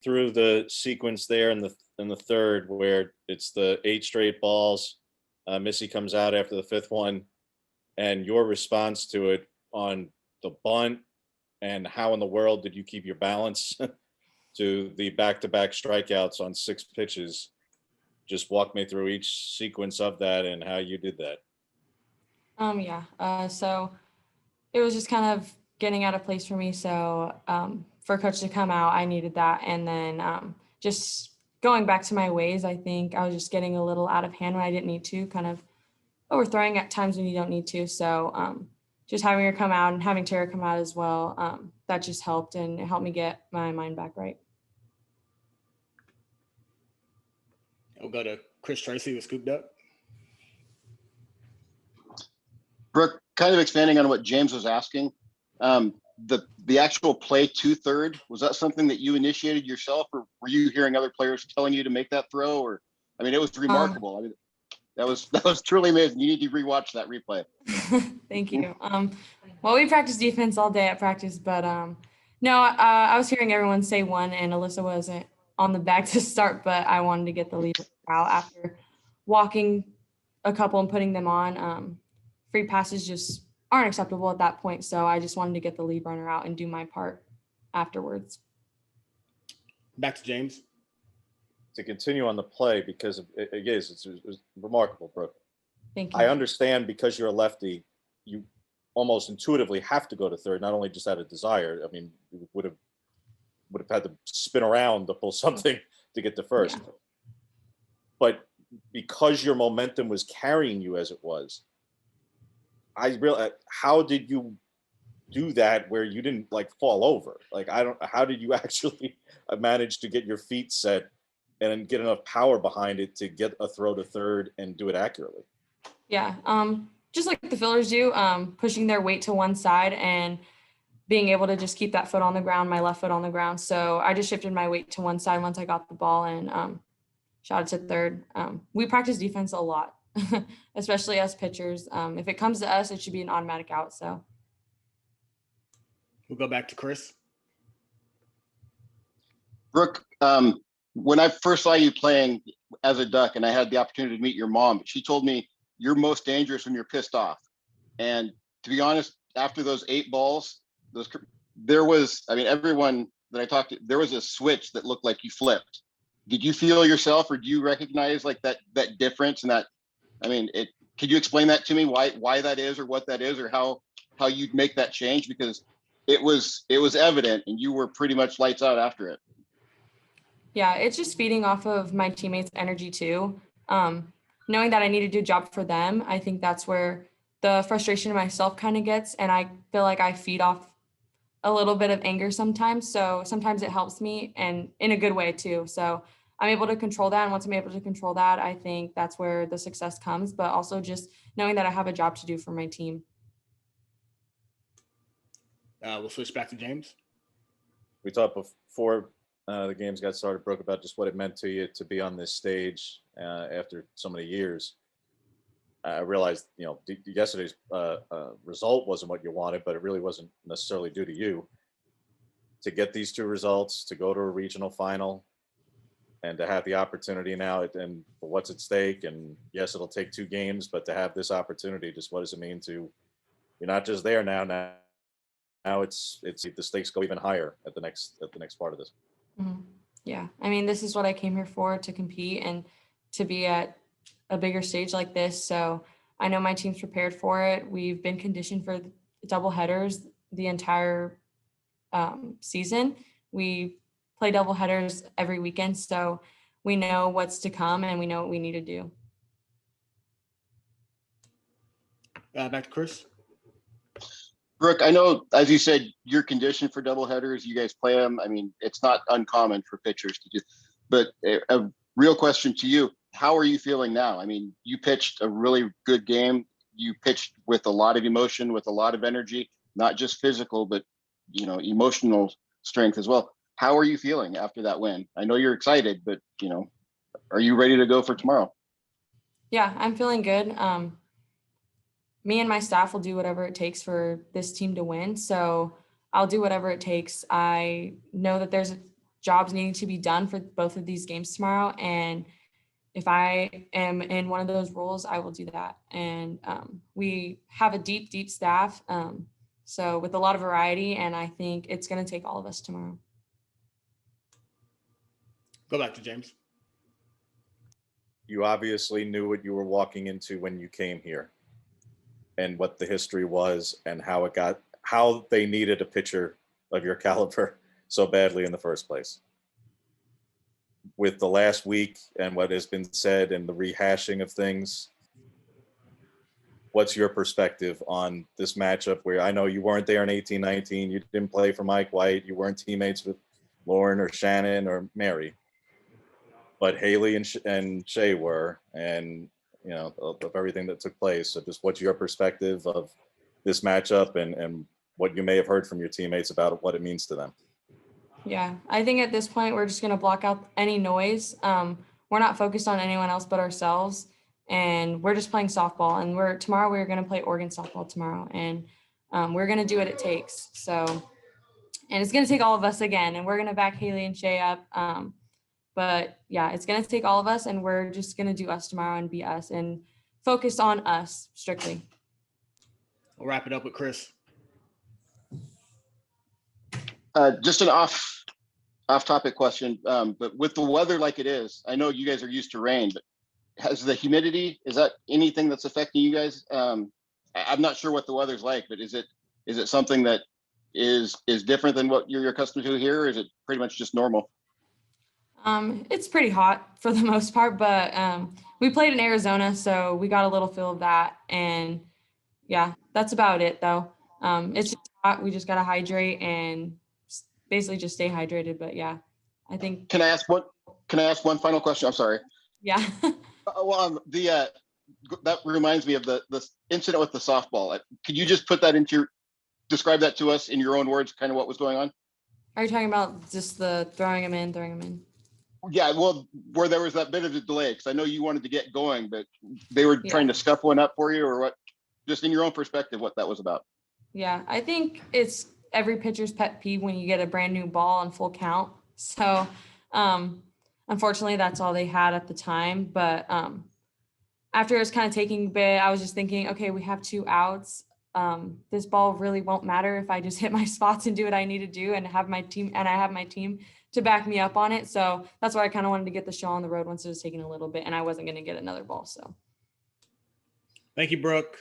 through the sequence there in the third where it's the 8 straight balls. Missy comes out after the 5th one, and your response to it on the bunt, and how in the world did you keep your balance to the back-to-back strikeouts on 6 pitches? Just walk me through each sequence of that and how you did that. So it was just kind of getting out of place for me. So for coach to come out, I needed that. And then just going back to my ways, I think I was just getting a little out of hand when I didn't need to, kind of overthrowing at times when you don't need to. So just having her come out and having Tara come out as well, that just helped, and it helped me get my mind back right. We'll go to Chris Tracy with Scooped Up. Brooke, kind of expanding on what James was asking, the actual play to third, was that something that you initiated yourself, or were you hearing other players telling you to make that throw? Or, I mean, it was remarkable. I mean, that was truly amazing. You need to rewatch that replay. Thank you. Well, we practiced defense all day at practice, but no, I was hearing everyone say one, and Alyssa wasn't on the bag to start, but I wanted to get the lead out after walking a couple and putting them on. Free passes just aren't acceptable at that point, so I just wanted to get the lead runner out and do my part afterwards. Back to James. To continue on the play, because it was remarkable, Brooke. Thank you. I understand, because you're a lefty, you almost intuitively have to go to third, not only just out of desire. I mean, you would have had to spin around to pull something to get to first. Yeah. But because your momentum was carrying you as it was, I realized, how did you do that where you didn't fall over? How did you actually manage to get your feet set and get enough power behind it to get a throw to third and do it accurately? Yeah, just like the fillers do, pushing their weight to one side and being able to just keep that foot on the ground, my left foot on the ground. So I just shifted my weight to one side once I got the ball and shot it to third. We practice defense a lot, especially as pitchers. If it comes to us, it should be an automatic out. So we'll go back to Chris. Brooke, when I first saw you playing as a Duck, and I had the opportunity to meet your mom, she told me you're most dangerous when you're pissed off. And to be honest, after those 8 balls, everyone that I talked to, there was a switch that looked like you flipped. Did you feel yourself, or do you recognize that difference? And that, I mean, could you explain that to me, why that is, or what that is, or how you'd make that change? Because it was evident, and you were pretty much lights out after it. Yeah, it's just feeding off of my teammates' energy too. Knowing that I need to do a job for them, I think that's where the frustration in myself kind of gets, and I feel like I feed off a little bit of anger sometimes. So sometimes it helps me, and in a good way too. So I'm able to control that, and once I'm able to control that, I think that's where the success comes, but also just knowing that I have a job to do for my team. We'll switch back to James. We talked before the games got started, Brooke, about just what it meant to you to be on this stage after so many years. I realized, yesterday's result wasn't what you wanted, but it really wasn't necessarily due to you. To get these 2 results, to go to a regional final, and to have the opportunity now, and for what's at stake, and yes, it'll take 2 games, but to have this opportunity, just what does it mean to, you're not just there now it's the stakes go even higher at the next part of this. Mm-hmm. Yeah, I mean, this is what I came here for, to compete and to be at a bigger stage like this. So I know my team's prepared for it. We've been conditioned for double headers the entire season. We play double headers every weekend, so we know what's to come and we know what we need to do. Back to Chris. Brooke, I know, as you said, you're conditioned for double headers. You guys play them. I mean, it's not uncommon for pitchers to do. But a real question to you: how are you feeling now? I mean, you pitched a really good game. You pitched with a lot of emotion, with a lot of energy, not just physical, but emotional strength as well. How are you feeling after that win? I know you're excited, but are you ready to go for tomorrow? Yeah, I'm feeling good. Me and my staff will do whatever it takes for this team to win. So I'll do whatever it takes. I know that there's a jobs needing to be done for both of these games tomorrow. And if I am in one of those roles, I will do that. And we have a deep, deep staff. So with a lot of variety, and I think it's going to take all of us tomorrow. Go back to James. You obviously knew what you were walking into when you came here and what the history was and how they needed a pitcher of your caliber so badly in the first place. With the last week and what has been said and the rehashing of things, what's your perspective on this matchup where I know you weren't there in 18-19, you didn't play for Mike White, you weren't teammates with Lauren or Shannon or Mary, but Haley and Shay were, and you know, of everything that took place. So just what's your perspective of this matchup and what you may have heard from your teammates about what it means to them? Yeah, I think at this point, we're just going to block out any noise. We're not focused on anyone else but ourselves, and we're just playing softball. And tomorrow we're going to play Oregon softball tomorrow, and we're going to do what it takes. So, and it's going to take all of us again, and we're going to back Haley and Shay up. But yeah, it's going to take all of us, and we're just going to do us tomorrow and be us and focus on us strictly. We'll wrap it up with Chris. Just an off-topic question, but with the weather like it is, I know you guys are used to rain, but has the humidity, is that anything that's affecting you guys? I'm not sure what the weather's like, but is it something that is different than what you're accustomed to here, or is it pretty much just normal? It's pretty hot for the most part, but we played in Arizona, so we got a little feel of that. And yeah, that's about it though. It's just hot. We just got to hydrate and basically just stay hydrated. But yeah, I think. Can I ask one final question? I'm sorry. Yeah. That reminds me of the incident with the softball. Could you just describe that to us in your own words, kind of what was going on? Are you talking about just the throwing them in? Yeah, well, where there was that bit of a delay, because I know you wanted to get going, but they were trying to scuff one up for you, or what? Just in your own perspective, what that was about. Yeah, I think it's every pitcher's pet peeve when you get a brand new ball on full count. So unfortunately, that's all they had at the time. But after it was kind of taking a bit, I was just thinking, okay, we have 2 outs. This ball really won't matter if I just hit my spots and do what I need to do and have my team to back me up on it. So that's why I kind of wanted to get the show on the road once it was taking a little bit and I wasn't going to get another ball. So. Thank you, Brooke.